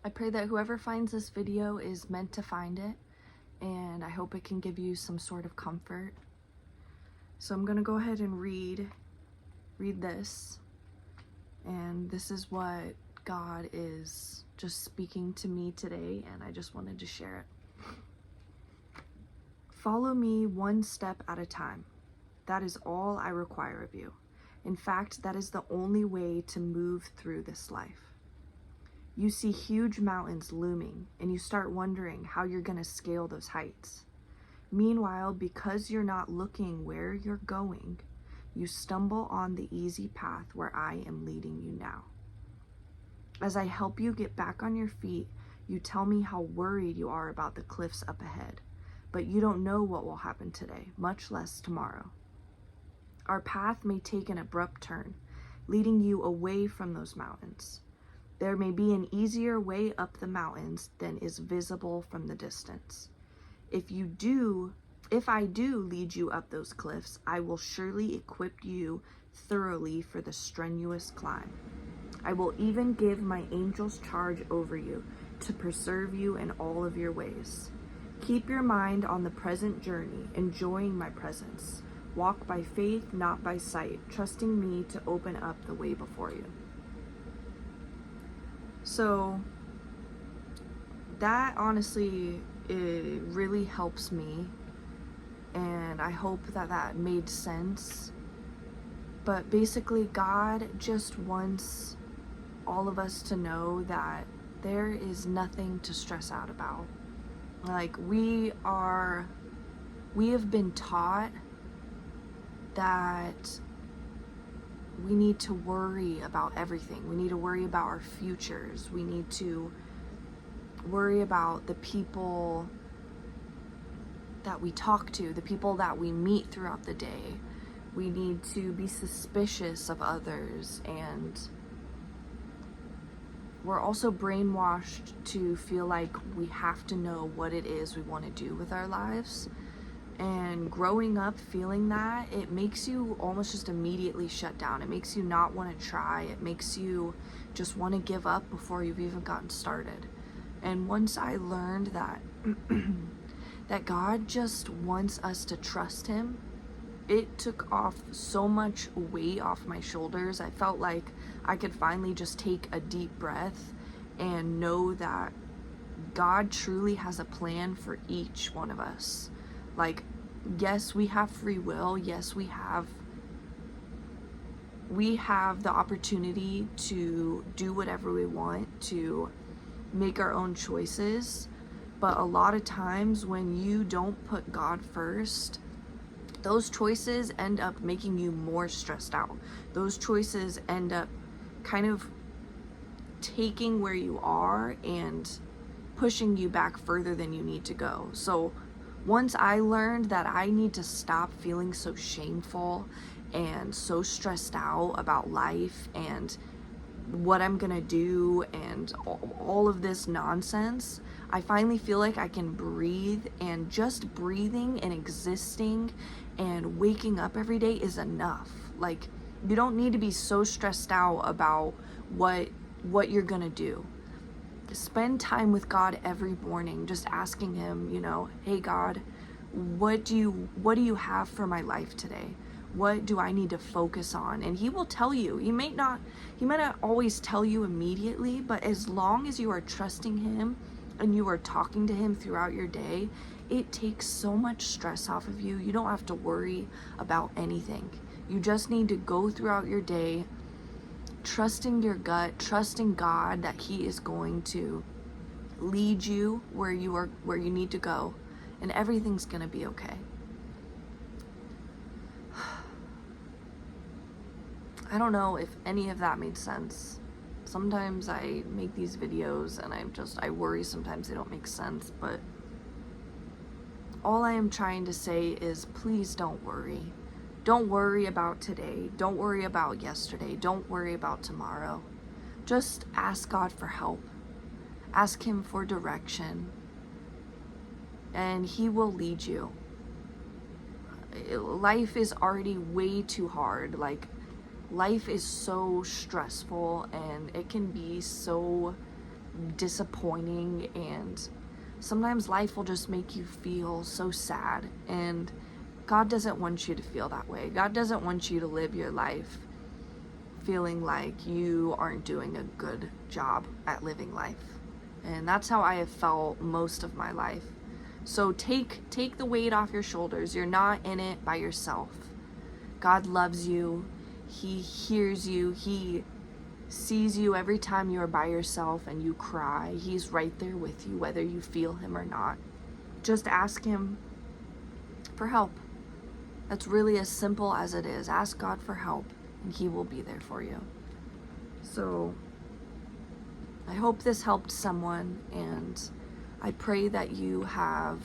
I pray that whoever finds this video is meant to find it, and I hope it can give you some sort of comfort. So I'm gonna go ahead and read this, and this is what God is just speaking to me today, and I just wanted to share it. Follow me one step at a time. That is all I require of you. In fact, that is the only way to move through this life. You see huge mountains looming, and you start wondering how you're going to scale those heights. Meanwhile, because you're not looking where you're going, you stumble on the easy path where I am leading you now. As I help you get back on your feet, you tell me how worried you are about the cliffs up ahead, but you don't know what will happen today, much less tomorrow. Our path may take an abrupt turn, leading you away from those mountains. There may be an easier way up the mountains than is visible from the distance. If I do lead you up those cliffs, I will surely equip you thoroughly for the strenuous climb. I will even give my angels charge over you to preserve you in all of your ways. Keep your mind on the present journey, enjoying my presence. Walk by faith, not by sight, trusting me to open up the way before you. So that honestly, it really helps me, and I hope that that made sense. But basically, God just wants all of us to know that there is nothing to stress out about. Like, we have been taught that we need to worry about everything. We need to worry about our futures. We need to worry about the people that we talk to, the people that we meet throughout the day. We need to be suspicious of others, and we're also brainwashed to feel like we have to know what it is we want to do with our lives. And growing up feeling that, it makes you almost just immediately shut down. It makes you not want to try. It makes you just want to give up before you've even gotten started. And once I learned that that God just wants us to trust him, it took off so much weight off my shoulders. I felt like I could finally just take a deep breath and know that God truly has a plan for each one of us. Like, yes, we have free will. Yes, we have the opportunity to do whatever we want, to make our own choices. But a lot of times when you don't put God first, those choices end up making you more stressed out. Those choices end up kind of taking where you are and pushing you back further than you need to go. So once I learned that I need to stop feeling so shameful and so stressed out about life and what I'm gonna do and all of this nonsense, I finally feel like I can breathe, and just breathing and existing and waking up every day is enough. Like, you don't need to be so stressed out about what you're gonna do. Spend time with God every morning, just asking him, hey God, what do you have for my life today? What do I need to focus on? And he will tell you. He might not always tell you immediately, but as long as you are trusting him and you are talking to him throughout your day, it takes so much stress off of you. You don't have to worry about anything. You just need to go throughout your day trusting your gut, trusting God that he is going to lead you where you need to go, and everything's gonna be okay. I don't know if any of that made sense. Sometimes I make these videos and I worry sometimes they don't make sense, but all I am trying to say is, please don't worry. Don't worry about today. Don't worry about yesterday. Don't worry about tomorrow. Just ask God for help. Ask him for direction, and he will lead you. Life is already way too hard. Like, life is so stressful, and it can be so disappointing, and sometimes life will just make you feel so sad, and God doesn't want you to feel that way. God doesn't want you to live your life feeling like you aren't doing a good job at living life. And that's how I have felt most of my life. So take the weight off your shoulders. You're not in it by yourself. God loves you. He hears you. He sees you every time you're by yourself and you cry. He's right there with you, whether you feel him or not. Just ask him for help. That's really as simple as it is. Ask God for help, and he will be there for you. So I hope this helped someone, and I pray that you have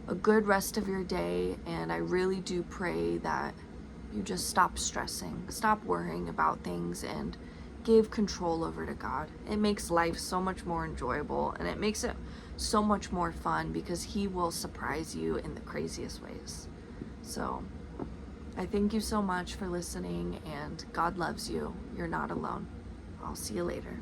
a good rest of your day, and I really do pray that you just stop stressing, stop worrying about things, and give control over to God. It makes life so much more enjoyable, and it makes it so much more fun because he will surprise you in the craziest ways. So I thank you so much for listening, and God loves you. You're not alone. I'll see you later.